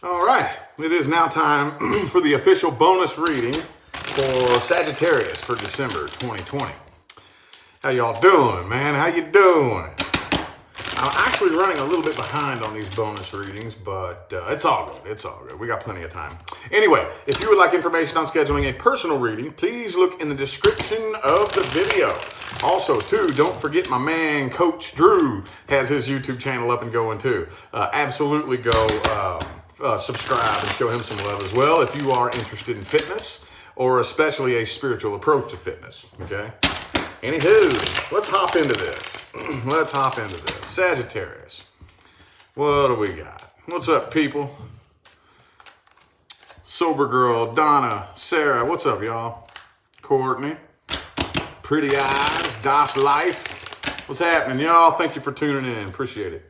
All right, it is now time for the official bonus reading for Sagittarius for December 2020. How y'all doing, man? How you doing? I'm actually running a little bit behind on these bonus readings, but it's all good. It's all good. We got plenty of time. Anyway, if you would like information on scheduling a personal reading, please look in the description of the video. Also, too, don't forget my man, Coach Drew, has his YouTube channel up and going, too. Absolutely go subscribe and show him some love as well if you are interested in fitness or especially a spiritual approach to fitness, okay? Anywho, let's hop into this. Let's hop into this. Sagittarius. What do we got? What's up, people? Sober Girl, Donna, Sarah, what's up, y'all? Courtney, Pretty Eyes, Das Life. What's happening, y'all? Thank you for tuning in. Appreciate it.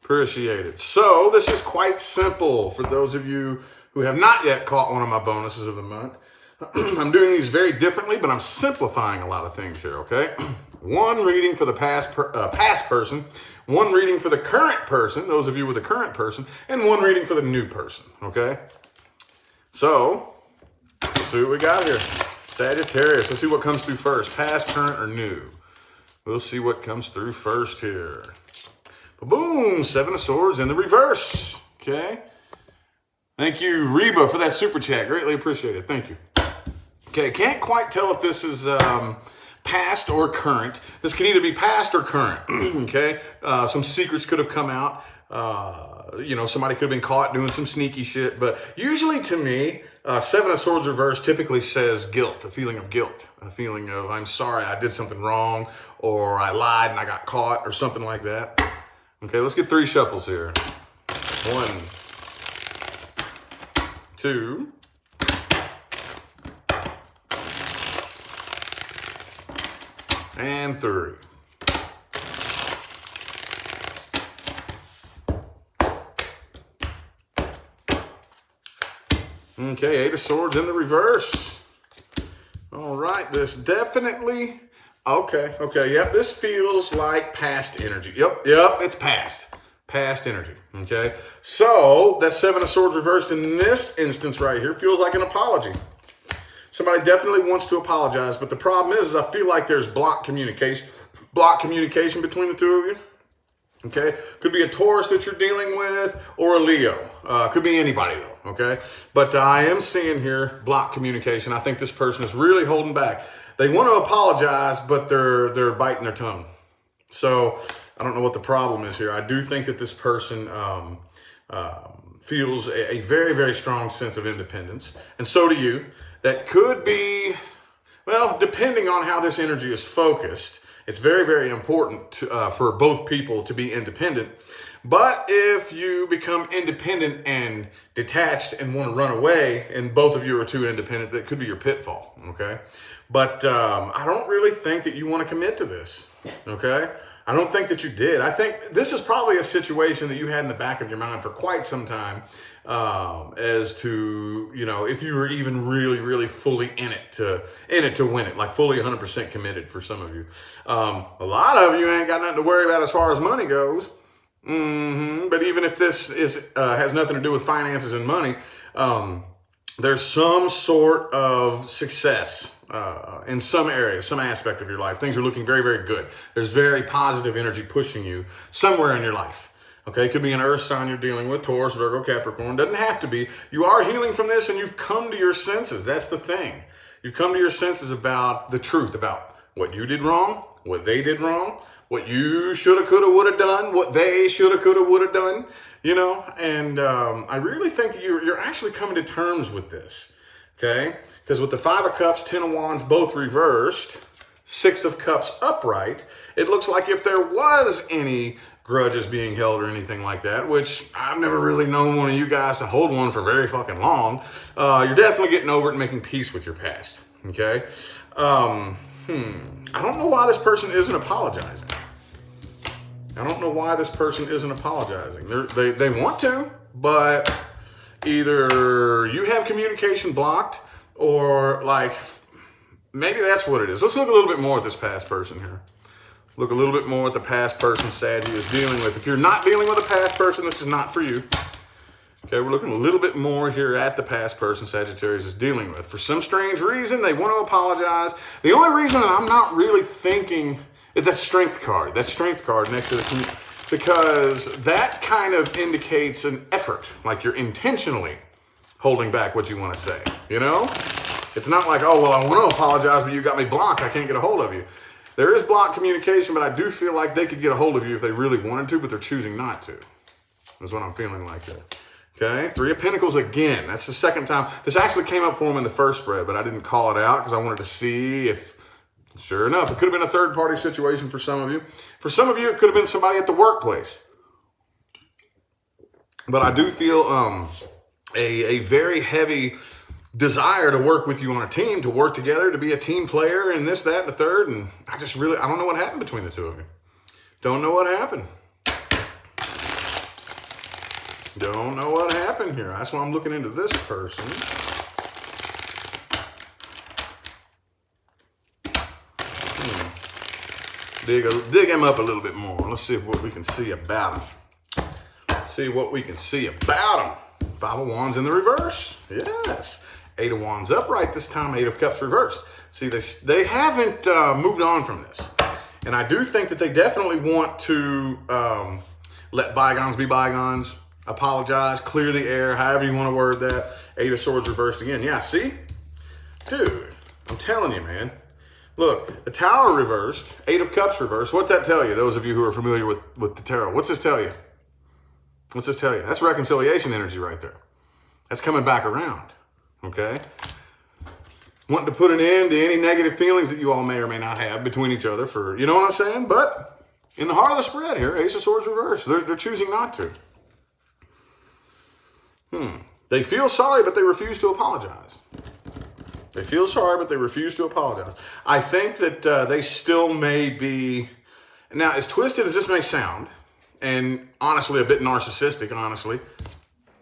Appreciate it. So, this is quite simple for those of you who have not yet caught one of my bonuses of the month. I'm doing these very differently, but I'm simplifying a lot of things here, okay? One reading for the past person, one reading for the current person, those of you with the current person, and one reading for the new person, okay? So, let's see what we got here. Sagittarius, let's see what comes through first, past, current, or new. We'll see what comes through first here. Boom, Seven of Swords in the reverse, okay? Thank you, Reba, for that super chat. Greatly appreciate it. Thank you. Okay, can't quite tell if this is past or current. This can either be past or current, okay? Some secrets could have come out. Somebody could have been caught doing some sneaky shit. But usually to me, Seven of Swords reverse typically says guilt, a feeling of guilt, a feeling of I'm sorry I did something wrong, or I lied and I got caught, or something like that. Okay, let's get 3 shuffles here. 1, 2, and 3. Okay, 8 of Swords in the reverse. All right, this definitely, okay, yep, this feels like past energy. Yep, it's past energy, okay? So, that 7 of Swords reversed in this instance right here feels like an apology. Somebody definitely wants to apologize, but the problem is I feel like there's blocked communication between the two of you, okay? Could be a Taurus that you're dealing with or a Leo. Could be anybody, though, okay? But I am seeing here blocked communication. I think this person is really holding back. They want to apologize, but they're biting their tongue. So I don't know what the problem is here. I do think that this person feels a very, very strong sense of independence, and so do you. That could be, well, depending on how this energy is focused, it's very, very important for both people to be independent. But if you become independent and detached and want to run away, and both of you are too independent, that could be your pitfall, okay? But I don't really think that you want to commit to this, okay? I don't think that you did. I think this is probably a situation that you had in the back of your mind for quite some time as to, if you were even really, really fully in it to win it, like fully 100% committed for some of you. A lot of you ain't got nothing to worry about as far as money goes. But even if this has nothing to do with finances and money, there's some sort of success in some area, some aspect of your life. Things are looking very, very good. There's very positive energy pushing you somewhere in your life. Okay, it could be an earth sign you're dealing with, Taurus, Virgo, Capricorn. Doesn't have to be. You are healing from this and you've come to your senses. That's the thing. You've come to your senses about the truth, about what you did wrong, what they did wrong, what you shoulda, coulda, woulda done, what they shoulda, coulda, woulda done, and I really think that you're actually coming to terms with this, okay? Because with the 5 of Cups, 10 of Wands, both reversed, 6 of Cups upright, it looks like if there was any grudges being held or anything like that, which I've never really known one of you guys to hold one for very fucking long, you're definitely getting over it and making peace with your past, okay? I don't know why this person isn't apologizing. I don't know why this person isn't apologizing. They want to, but either you have communication blocked or maybe that's what it is. Let's look a little bit more at this past person here. Look a little bit more at the past person Saggy is dealing with. If you're not dealing with a past person, this is not for you. Okay, we're looking a little bit more here at the past person Sagittarius is dealing with. For some strange reason, they want to apologize. The only reason that I'm not really thinking is that strength card. That strength card next to the, because that kind of indicates an effort, like you're intentionally holding back what you want to say, you know? It's not like, oh, well, I want to apologize, but you got me blocked. I can't get a hold of you. There is blocked communication, but I do feel like they could get a hold of you if they really wanted to, but they're choosing not to. That's what I'm feeling like there. Okay, 3 of Pentacles again. That's the second time. This actually came up for them in the first spread, but I didn't call it out because I wanted to see if, sure enough, it could have been a third-party situation for some of you. For some of you, it could have been somebody at the workplace. But I do feel a very heavy desire to work with you on a team, to work together, to be a team player, and this, that, and the third. And I don't know what happened between the two of you. Don't know what happened. Don't know what happened here. That's why I'm looking into this person. Dig him up a little bit more. Let's see what we can see about him. See what we can see about him. 5 of Wands in the reverse. Yes. 8 of Wands upright this time. 8 of Cups reversed. See, they haven't moved on from this. And I do think that they definitely want to let bygones be bygones. Apologize, clear the air, however you want to word that. 8 of Swords reversed again. Yeah, see? Dude, I'm telling you, man. Look, the Tower reversed, 8 of Cups reversed. What's that tell you, those of you who are familiar with the tarot? What's this tell you? What's this tell you? That's reconciliation energy right there. That's coming back around, okay? Wanting to put an end to any negative feelings that you all may or may not have between each other for, you know what I'm saying? But in the heart of the spread here, Ace of Swords reversed. They're choosing not to. They feel sorry, but they refuse to apologize. They feel sorry, but they refuse to apologize. I think that they still may be, now as twisted as this may sound, and honestly a bit narcissistic, honestly,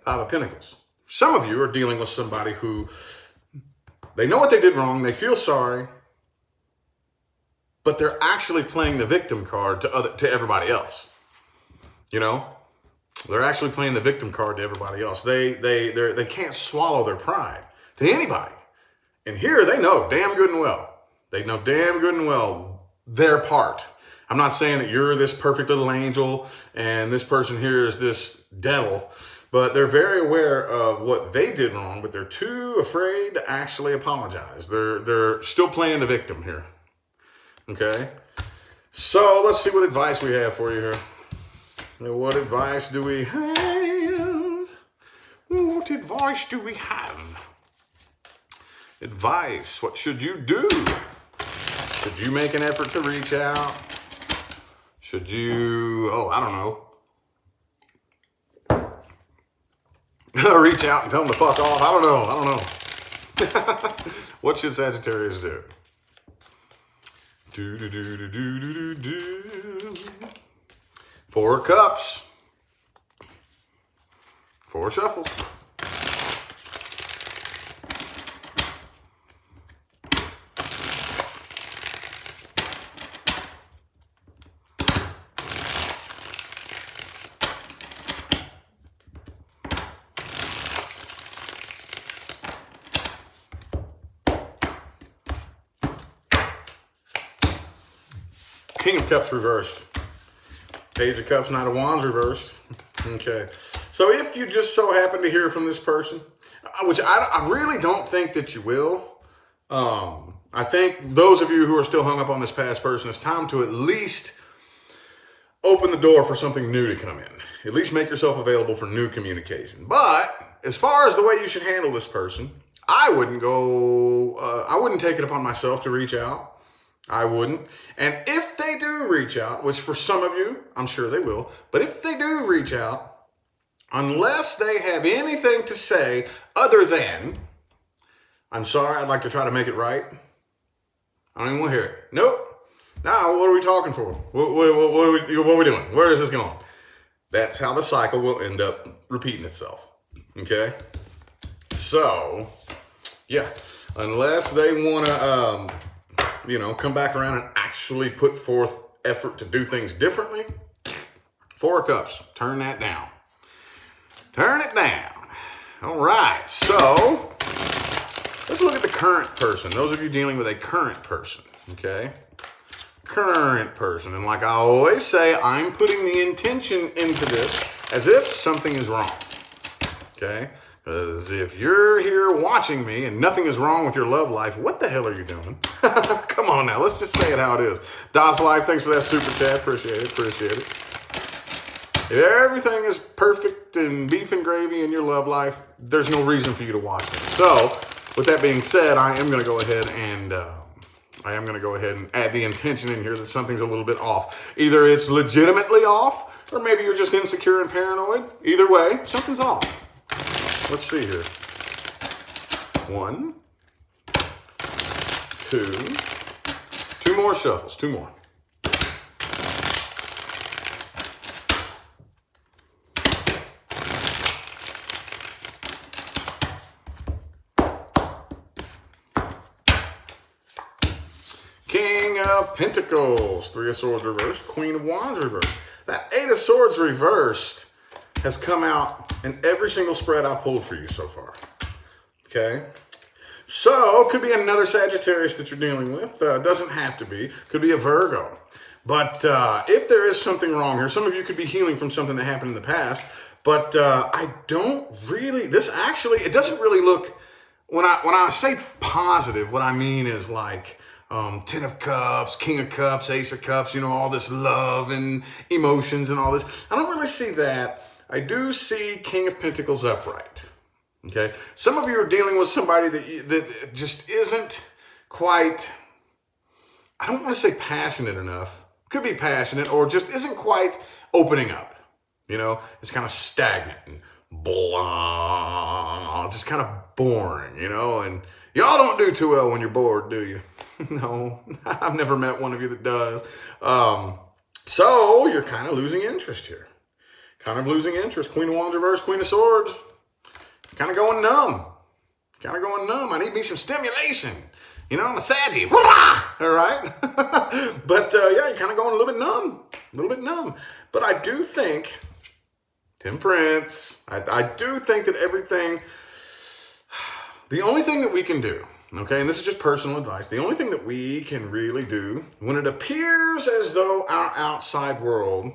5 of Pentacles. Some of you are dealing with somebody who, they know what they did wrong, they feel sorry, but they're actually playing the victim card to everybody else. You know? They're actually playing the victim card to everybody else. They can't swallow their pride to anybody. And here they know damn good and well. They know damn good and well their part. I'm not saying that you're this perfect little angel and this person here is this devil, but they're very aware of what they did wrong, but they're too afraid to actually apologize. They're still playing the victim here. Okay? So let's see what advice we have for you here. What advice do we have? What advice do we have? Advice. What should you do? Should you make an effort to reach out? Should you, I don't know. Reach out and tell them to fuck off? I don't know. What should Sagittarius do? Do. 4 Cups. 4 shuffles. King of Cups reversed. Page of Cups, Knight of Wands reversed. Okay. So if you just so happen to hear from this person, which I really don't think that you will, I think those of you who are still hung up on this past person, it's time to at least open the door for something new to come in. At least make yourself available for new communication. But as far as the way you should handle this person, I wouldn't take it upon myself to reach out. I wouldn't. And if they do reach out, which for some of you, I'm sure they will, but if they do reach out, unless they have anything to say other than, I'm sorry, I'd like to try to make it right. I don't even want to hear it. Nope. Now, what are we talking for? What are we doing? Where is this going? That's how the cycle will end up repeating itself. Okay? So, yeah. Unless they want to, come back around and actually put forth effort to do things differently, 4 Cups. Turn that down. Turn it down. All right, so let's look at the current person. Those of you dealing with a current person, okay? Current person. And like I always say, I'm putting the intention into this as if something is wrong, okay? Because if you're here watching me and nothing is wrong with your love life, what the hell are you doing? Come on now, let's just say it how it is. Das Life, thanks for that super chat. Appreciate it, appreciate it. If everything is perfect and beef and gravy in your love life, there's no reason for you to watch it. So, with that being said, I am going to go ahead and add the intention in here that something's a little bit off. Either it's legitimately off, or maybe you're just insecure and paranoid. Either way, something's off. Let's see here. 1, 2 more shuffles, 2 more. King of Pentacles, 3 of Swords reversed, Queen of Wands reversed. That 8 of Swords reversed has come out in every single spread I pulled for you so far. Okay? So, could be another Sagittarius that you're dealing with. Doesn't have to be. Could be a Virgo. But if there is something wrong here, some of you could be healing from something that happened in the past. But I don't really, it doesn't really look, when I say positive, what I mean is like, 10 of Cups, King of Cups, Ace of Cups, you know, all this love and emotions and all this. I don't really see that. I do see King of Pentacles upright. Okay? Some of you are dealing with somebody that just isn't quite, I don't want to say passionate enough. Could be passionate, or just isn't quite opening up. You know, it's kind of stagnant and blah, just kind of boring, you know, and y'all don't do too well when you're bored, do you? No, I've never met one of you that does. So you're kind of losing interest here. Kind of losing interest. Queen of Wands reverse, Queen of Swords. Kind of going numb. Kind of going numb. I need me some stimulation. You know, I'm a Saggy. All right? But yeah, you're kind of going a little bit numb. A little bit numb. But I do think, Temperance, I do think that everything, the only thing that we can do, okay, and this is just personal advice, the only thing that we can really do when it appears as though our outside world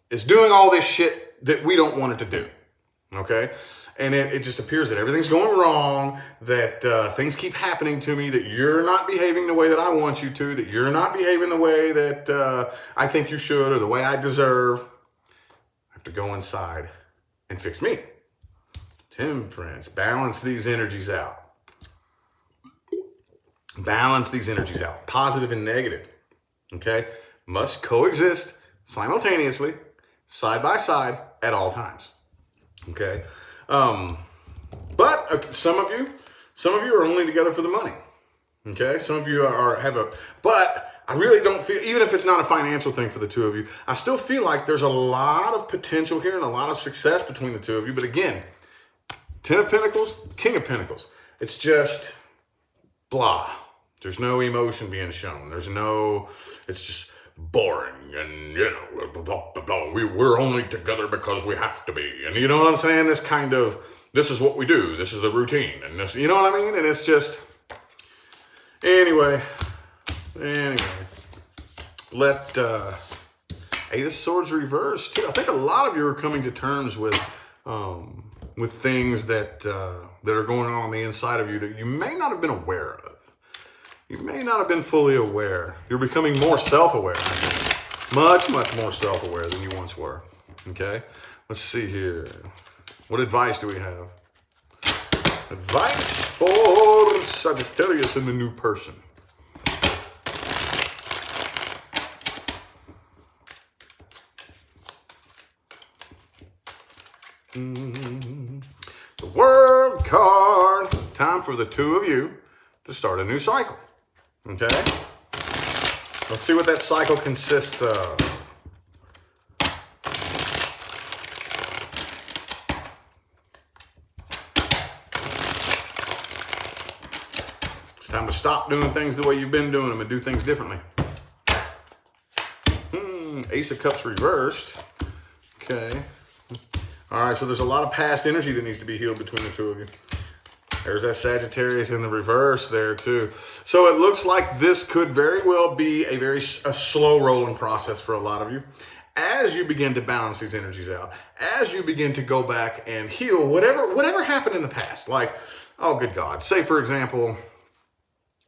is doing all this shit that we don't want it to do, okay? And it just appears that everything's going wrong, that things keep happening to me, that you're not behaving the way that I want you to, that you're not behaving the way that I think you should, or the way I deserve. I have to go inside and fix me. Temperance, balance these energies out. Balance these energies out, positive and negative, okay? Must coexist simultaneously, side by side, at all times, okay? But some of you are only together for the money, okay? Some of you but I really don't feel, even if it's not a financial thing for the two of you, I still feel like there's a lot of potential here and a lot of success between the two of you. But again, 10 of Pentacles, King of Pentacles, it's just blah. There's no emotion being shown. It's just boring and, you know, blah, blah, blah, blah. We're only together because we have to be. And you know what I'm saying? This is what we do. This is the routine. And this, you know what I mean? And it's just, anyway, let 8 of Swords reverse too. I think a lot of you are coming to terms with things that are going on the inside of you that you may not have been aware of. You may not have been fully aware. You're becoming more self-aware, I think. Much, much more self-aware than you once were. Okay? Let's see here. What advice do we have? Advice for Sagittarius and the new person. The World card. Time for the two of you to start a new cycle. Okay? Let's see what that cycle consists of. It's time to stop doing things the way you've been doing them and do things differently. Ace of Cups reversed. Okay. All right, so there's a lot of past energy that needs to be healed between the two of you. There's that Sagittarius in the reverse there too. So it looks like this could very well be a slow rolling process for a lot of you. As you begin to balance these energies out, as you begin to go back and heal whatever happened in the past. Like, oh good God, say for example,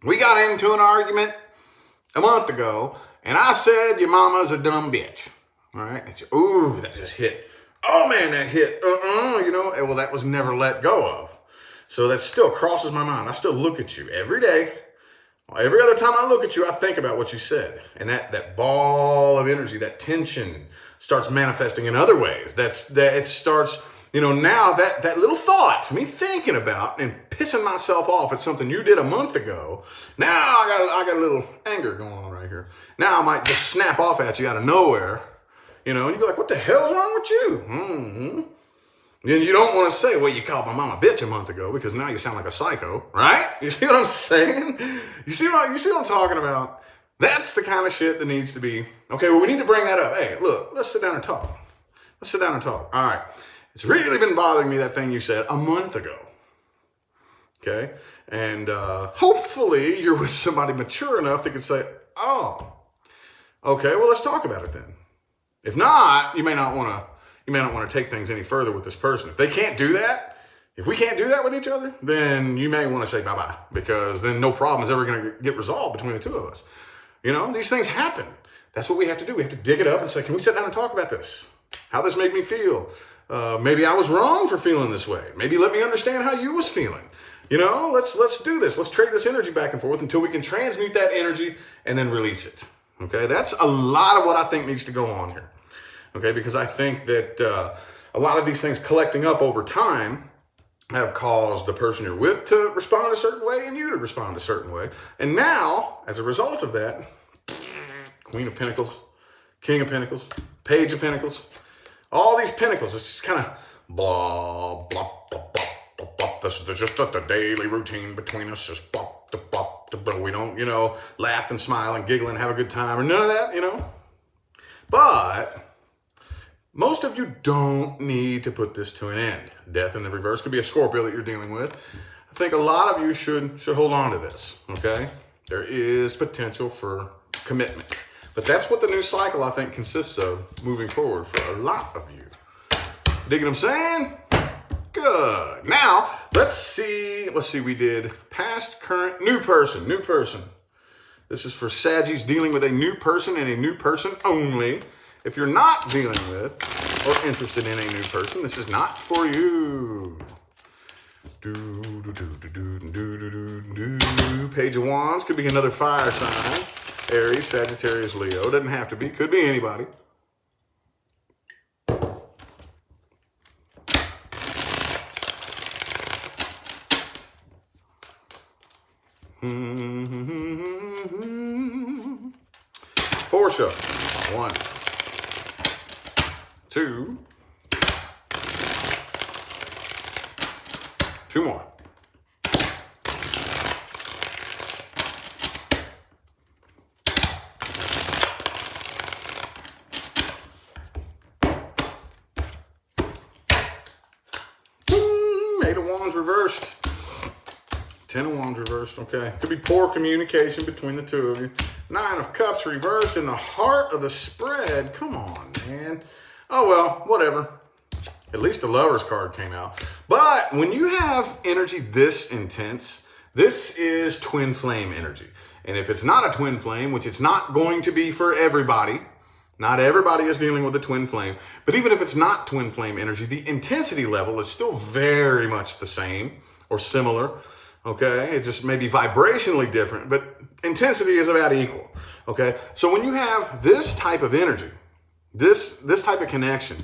we got into an argument a month ago and I said your mama's a dumb bitch. All right, ooh, that just hit. Oh man, that hit. You know, well that was never let go of. So that still crosses my mind. I still look at you every day. Every other time I look at you, I think about what you said. And that ball of energy, that tension starts manifesting in other ways. It starts, you know, now that little thought, me thinking about and pissing myself off at something you did a month ago. Now I got a little anger going on right here. Now I might just snap off at you out of nowhere, you know, and you'd be like, what the hell's wrong with you? Mm-hmm. And you don't want to say, well, you called my mom a bitch a month ago because now you sound like a psycho, right? You see what I'm saying? You see what I'm talking about? That's the kind of shit that needs to be, okay, well, we need to bring that up. Hey, look, let's sit down and talk. Let's sit down and talk. All right. It's really been bothering me, that thing you said a month ago. Okay? And hopefully you're with somebody mature enough that can say, oh, okay, well, let's talk about it then. If not, you may not want to take things any further with this person. If they can't do that, if we can't do that with each other, then you may want to say bye-bye, because then no problem is ever going to get resolved between the two of us. You know, these things happen. That's what we have to do. We have to dig it up and say, can we sit down and talk about this? How this made me feel? Maybe I was wrong for feeling this way. Maybe let me understand how you was feeling. You know, let's do this. Let's trade this energy back and forth until we can transmute that energy and then release it. Okay, that's a lot of what I think needs to go on here. Okay, because I think that a lot of these things collecting up over time have caused the person you're with to respond a certain way and you to respond a certain way. And now, as a result of that, Queen of Pentacles, King of Pentacles, Page of Pentacles, all these pentacles, it's just kind of blah, blah, blah, blah, blah, blah. This is just the daily routine between us, just blah, blah, blah, blah. We don't, you know, laugh and smile and giggle and have a good time or none of that, you know. But most of you don't need to put this to an end. Death in the reverse could be a Scorpio that you're dealing with. I think a lot of you should hold on to this, okay? There is potential for commitment. But that's what the new cycle, I think, consists of moving forward for a lot of you. Dig what I'm saying? Good. Now, let's see, we did past, current, new person. This is for Saggies dealing with a new person and a new person only. If you're not dealing with or interested in a new person, this is not for you. Page of Wands could be another fire sign. Aries, Sagittarius, Leo. Doesn't have to be. Could be anybody. Four shuffles. 1, 2, 2 more. Eight of Wands reversed. 10 of Wands reversed. Okay. Could be poor communication between the two of you. 9 of Cups reversed in the heart of the spread. Come on, man. Oh, well, whatever. At least the Lovers card came out. But when you have energy this intense, this is twin flame energy. And if it's not a twin flame, which it's not going to be for everybody, not everybody is dealing with a twin flame, but even if it's not twin flame energy, the intensity level is still very much the same or similar. Okay, it just may be vibrationally different, but intensity is about equal. Okay, so when you have this type of energy, this type of connection,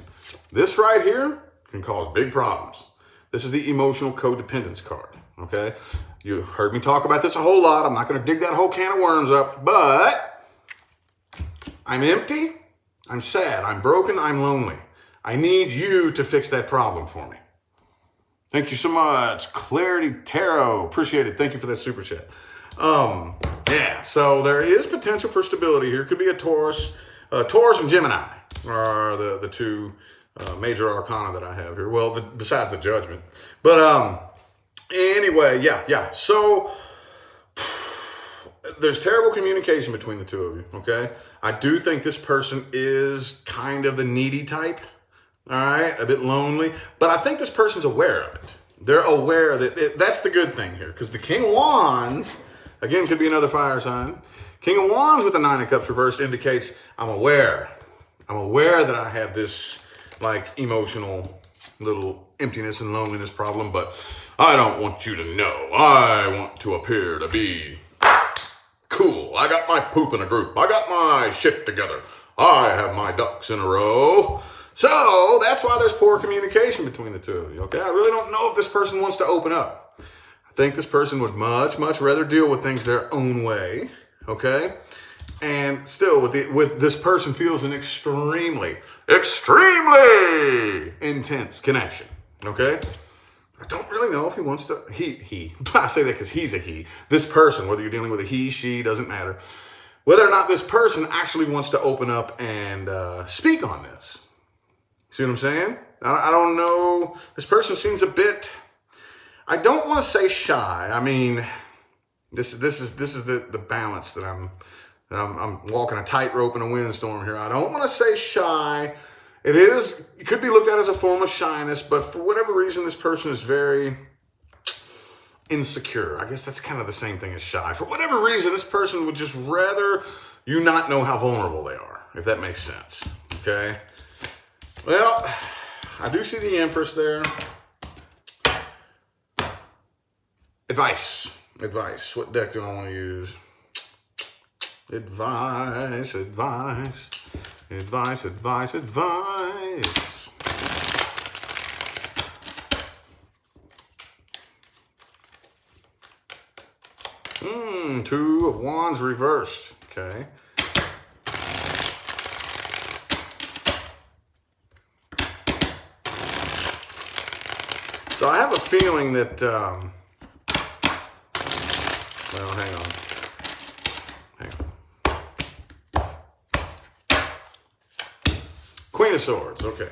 this right here can cause big problems. This is the emotional codependence card. Okay, you've heard me talk about this a whole lot. I'm not going to dig that whole can of worms up, but I'm empty, I'm sad, I'm broken, I'm lonely. I need you to fix that problem for me. Thank you so much. Clarity Tarot. Appreciate it. Thank you for that super chat. Yeah, so there is potential for stability here. Could be a Taurus. Taurus and Gemini are the two major arcana that I have here. Well, besides the Judgment. But anyway, yeah. So there's terrible communication between the two of you, okay? I do think this person is kind of the needy type, all right? A bit lonely. But I think this person's aware of it. They're aware that that's the good thing here. Because the King of Wands, again, could be another fire sign. King of Wands with the Nine of Cups reversed indicates I'm aware. I'm aware that I have this, like, emotional little emptiness and loneliness problem, but I don't want you to know. I want to appear to be cool. I got my poop in a group. I got my shit together. I have my ducks in a row. So that's why there's poor communication between the two of you, okay? I really don't know if this person wants to open up. I think this person would much, much rather deal with things their own way, okay? And still, with this person feels an extremely intense connection, okay? I don't really know if he wants to, I say that because he's a he. This person, whether you're dealing with a he, she, doesn't matter. Whether or not this person actually wants to open up and speak on this. See what I'm saying? I don't know. This person seems a bit, I don't want to say shy. I mean, this is the balance that I'm walking a tightrope in a windstorm here. I don't want to say shy. It could be looked at as a form of shyness, but for whatever reason, this person is very insecure. I guess that's kind of the same thing as shy. For whatever reason, this person would just rather you not know how vulnerable they are, if that makes sense. Okay? Well, I do see the Empress there. Advice. What deck do I want to use? Advice. Two of Wands reversed. Okay. So I have a feeling that, well, hang on. Queen of Swords, okay.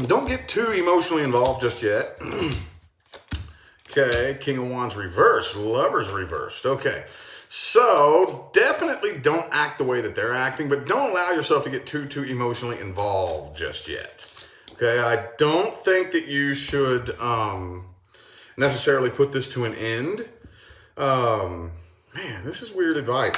Don't get too emotionally involved just yet. Okay, King of Wands reversed, Lovers reversed, okay. So definitely don't act the way that they're acting, but don't allow yourself to get too emotionally involved just yet. Okay, I don't think that you should necessarily put this to an end. Man, this is weird advice.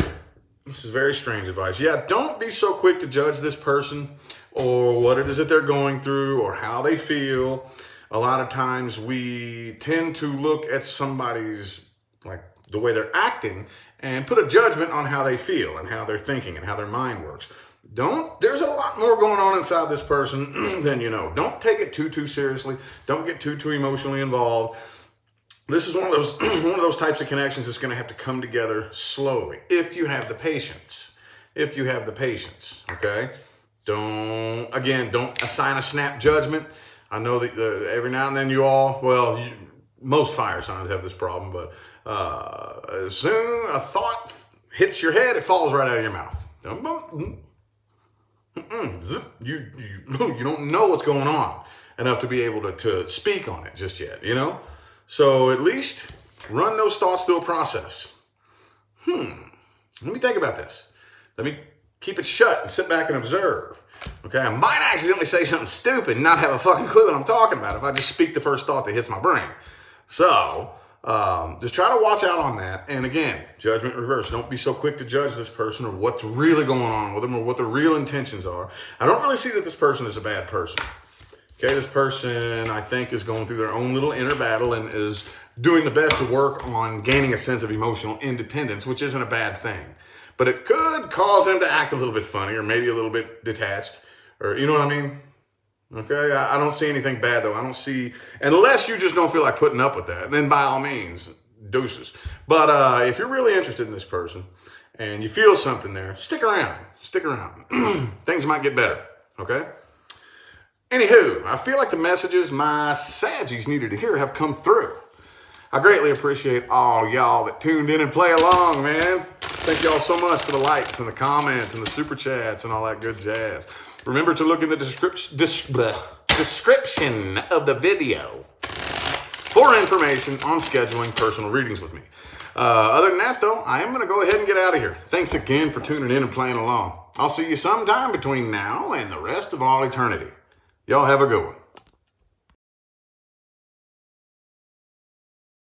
This is very strange advice. Yeah, don't be so quick to judge this person or what it is that they're going through or how they feel. A lot of times we tend to look at somebody's, like, the way they're acting and put a judgment on how they feel and how they're thinking and how their mind works. There's a lot more going on inside this person than you know. Don't take it too seriously. Don't get too emotionally involved. This is one of those types of connections that's going to have to come together slowly if you have the patience. Okay? Don't assign a snap judgment. I know that every now and then most fire signs have this problem, but as soon a thought hits your head, it falls right out of your mouth. You don't know what's going on enough to be able to speak on it just yet, you know? So at least run those thoughts through a process. Let me think about this. Let me keep it shut and sit back and observe. Okay, I might accidentally say something stupid and not have a fucking clue what I'm talking about if I just speak the first thought that hits my brain. So just try to watch out on that. And again, judgment reverse. Don't be so quick to judge this person or what's really going on with them or what their real intentions are. I don't really see that this person is a bad person. Okay, this person, I think, is going through their own little inner battle and is doing the best to work on gaining a sense of emotional independence, which isn't a bad thing. But it could cause them to act a little bit funny or maybe a little bit detached, or you know what I mean? Okay, I don't see anything bad, though. I don't see, unless you just don't feel like putting up with that, then by all means, deuces. But if you're really interested in this person and you feel something there, stick around. Things might get better, okay? Anywho, I feel like the messages my Saggies needed to hear have come through. I greatly appreciate all y'all that tuned in and play along, man. Thank y'all so much for the likes and the comments and the super chats and all that good jazz. Remember to look in the description of the video for information on scheduling personal readings with me. Other than that, though, I am going to go ahead and get out of here. Thanks again for tuning in and playing along. I'll see you sometime between now and the rest of all eternity. Y'all have a good one.